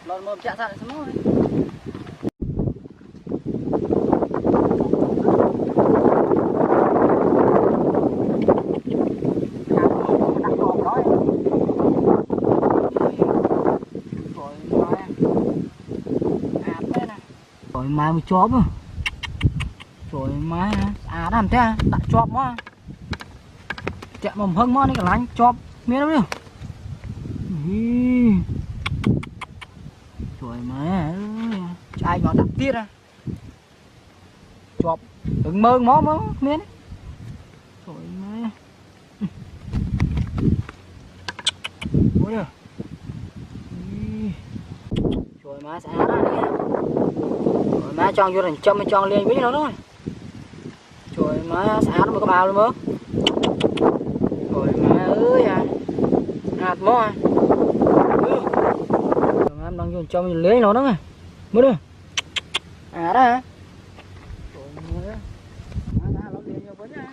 Lon mồm chạ ra semua. Rồi mai mới chóp à. Rồi mai à làm thế à, đã chóp quá. Chẹm mồm hưng món đi cả lánh chóp miếng đâu đi. Trời má trai nó đặt tiết à chọp đừng mơ mó mó miếng trời má ôi à trời má xả ra đấy trời má cho vô thành châm mới cho lên với nó thôi trời má xả nó mới có bao luôn mơ trời má ơi à hạt mó à em đang dùng cho mình lấy nó đó này mới được à đó hả nó liền vô với nha